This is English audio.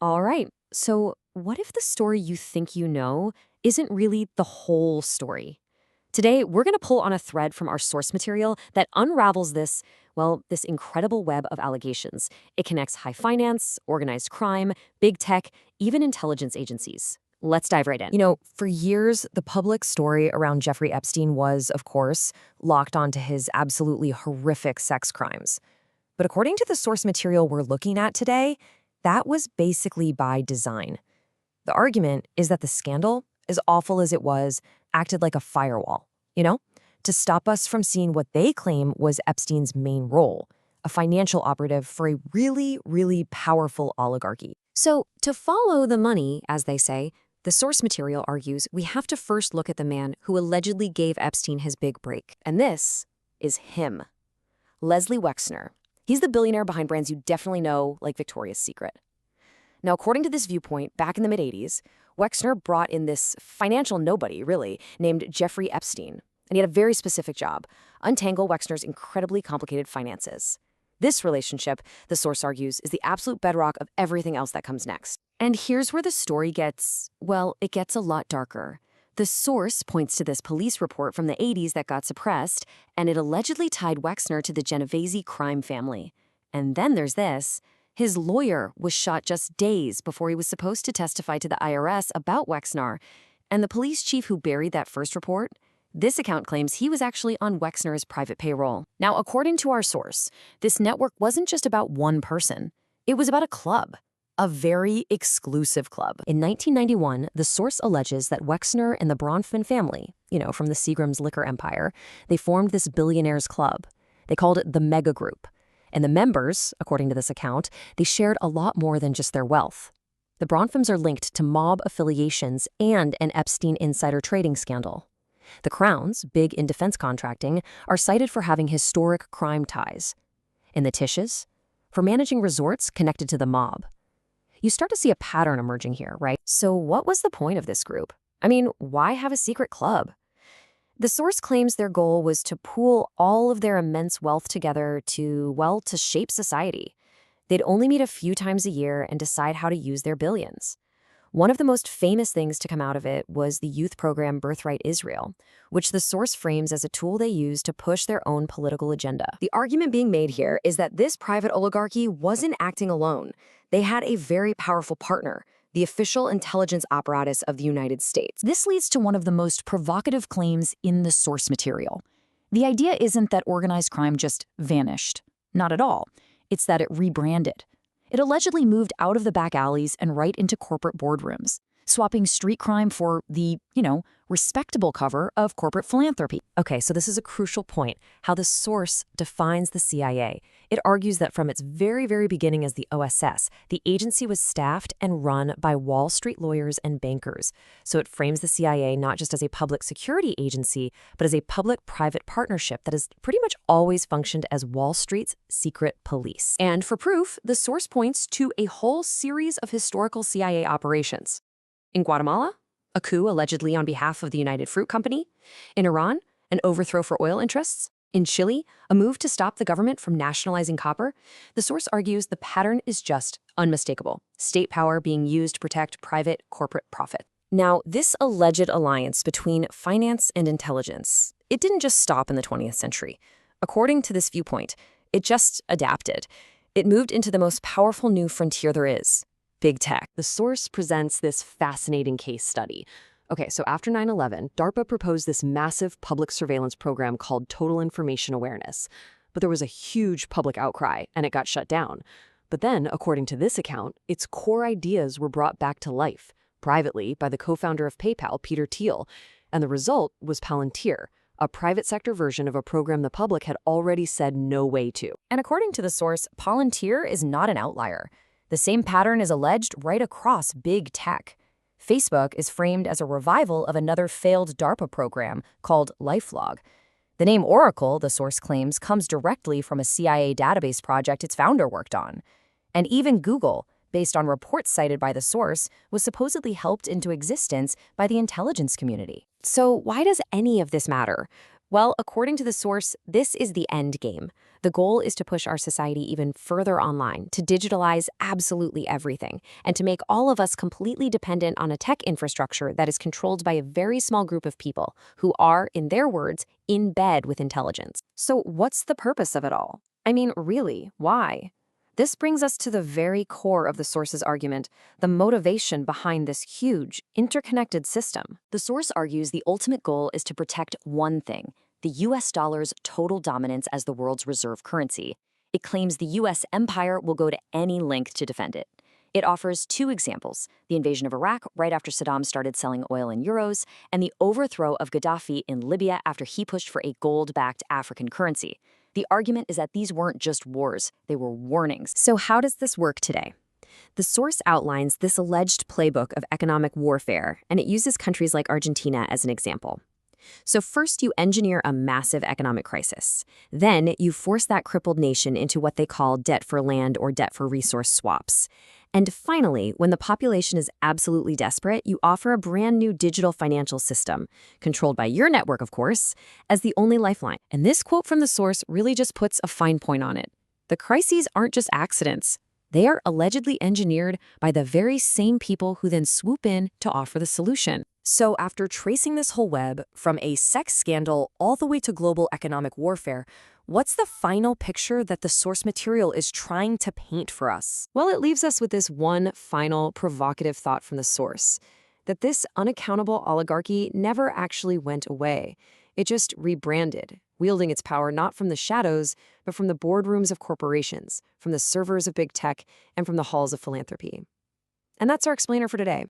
All right, so what if the story you think you know isn't really the whole story? Today, we're going to pull on a thread from our source material that unravels this incredible web of allegations. It connects high finance, organized crime, big tech, even intelligence agencies. Let's dive right in. For years, the public story around Jeffrey Epstein was, of course, locked onto his absolutely horrific sex crimes. But according to the source material we're looking at today, that was basically by design. The argument is that the scandal, as awful as it was, acted like a firewall, to stop us from seeing what they claim was Epstein's main role, a financial operative for a really, really powerful oligarchy. So, to follow the money, as they say, the source material argues we have to first look at the man who allegedly gave Epstein his big break. And this is him, Leslie Wexner. He's the billionaire behind brands you definitely know, like Victoria's Secret. Now, according to this viewpoint, back in the mid-'80s, Wexner brought in this financial nobody, really, named Jeffrey Epstein. And he had a very specific job: untangle Wexner's incredibly complicated finances. This relationship, the source argues, is the absolute bedrock of everything else that comes next. And here's where the story gets a lot darker. The source points to this police report from the 80s that got suppressed, and it allegedly tied Wexner to the Genovese crime family. And then there's this. His lawyer was shot just days before he was supposed to testify to the IRS about Wexner. And the police chief who buried that first report, this account claims he was actually on Wexner's private payroll. Now, according to our source, this network wasn't just about one person. It was about a club. A very exclusive club. In 1991, the source alleges that Wexner and the Bronfman family, from the Seagram's liquor empire, they formed this billionaires club. They called it the Mega Group. And the members, according to this account, they shared a lot more than just their wealth. The Bronfmans are linked to mob affiliations and an Epstein insider trading scandal. The Crowns, big in defense contracting, are cited for having historic crime ties. And the Tisches, for managing resorts connected to the mob. You start to see a pattern emerging here, right? So what was the point of this group? I mean, why have a secret club? The source claims their goal was to pool all of their immense wealth together to shape society. They'd only meet a few times a year and decide how to use their billions. One of the most famous things to come out of it was the youth program Birthright Israel, which the source frames as a tool they use to push their own political agenda. The argument being made here is that this private oligarchy wasn't acting alone. They had a very powerful partner, the official intelligence apparatus of the United States. This leads to one of the most provocative claims in the source material. The idea isn't that organized crime just vanished. Not at all. It's that it rebranded. It allegedly moved out of the back alleys and right into corporate boardrooms, swapping street crime for the, respectable cover of corporate philanthropy. Okay, so this is a crucial point, how the source defines the CIA. It argues that from its very, very beginning as the OSS, the agency was staffed and run by Wall Street lawyers and bankers. So it frames the CIA not just as a public security agency, but as a public-private partnership that has pretty much always functioned as Wall Street's secret police. And for proof, the source points to a whole series of historical CIA operations. In Guatemala, a coup allegedly on behalf of the United Fruit Company. In Iran, an overthrow for oil interests. In Chile, a move to stop the government from nationalizing copper. The source argues the pattern is just unmistakable: state power being used to protect private corporate profit. Now, this alleged alliance between finance and intelligence, it didn't just stop in the 20th century. According to this viewpoint, it just adapted. It moved into the most powerful new frontier there is: big tech. The source presents this fascinating case study. Okay, so after 9/11, DARPA proposed this massive public surveillance program called Total Information Awareness. But there was a huge public outcry, and it got shut down. But then, according to this account, its core ideas were brought back to life, privately, by the co-founder of PayPal, Peter Thiel. And the result was Palantir, a private sector version of a program the public had already said no way to. And according to the source, Palantir is not an outlier. The same pattern is alleged right across big tech. Facebook is framed as a revival of another failed DARPA program called LifeLog. The name Oracle, the source claims, comes directly from a CIA database project its founder worked on. And even Google, based on reports cited by the source, was supposedly helped into existence by the intelligence community. So why does any of this matter? Well, according to the source, this is the end game. The goal is to push our society even further online, to digitalize absolutely everything, and to make all of us completely dependent on a tech infrastructure that is controlled by a very small group of people who are, in their words, in bed with intelligence. So what's the purpose of it all? I mean, really, why? This brings us to the very core of the source's argument, the motivation behind this huge, interconnected system. The source argues the ultimate goal is to protect one thing: the US dollar's total dominance as the world's reserve currency. It claims the US empire will go to any length to defend it. It offers two examples: the invasion of Iraq right after Saddam started selling oil in euros, and the overthrow of Gaddafi in Libya after he pushed for a gold-backed African currency. The argument is that these weren't just wars, they were warnings. So how does this work today? The source outlines this alleged playbook of economic warfare, and it uses countries like Argentina as an example. So first, you engineer a massive economic crisis. Then, you force that crippled nation into what they call debt for land or debt for resource swaps. And finally, when the population is absolutely desperate, you offer a brand new digital financial system, controlled by your network, of course, as the only lifeline. And this quote from the source really just puts a fine point on it. The crises aren't just accidents. They are allegedly engineered by the very same people who then swoop in to offer the solution. So after tracing this whole web, from a sex scandal all the way to global economic warfare, what's the final picture that the source material is trying to paint for us? Well, it leaves us with this one final provocative thought from the source, that this unaccountable oligarchy never actually went away. It just rebranded, wielding its power not from the shadows, but from the boardrooms of corporations, from the servers of big tech, and from the halls of philanthropy. And that's our explainer for today.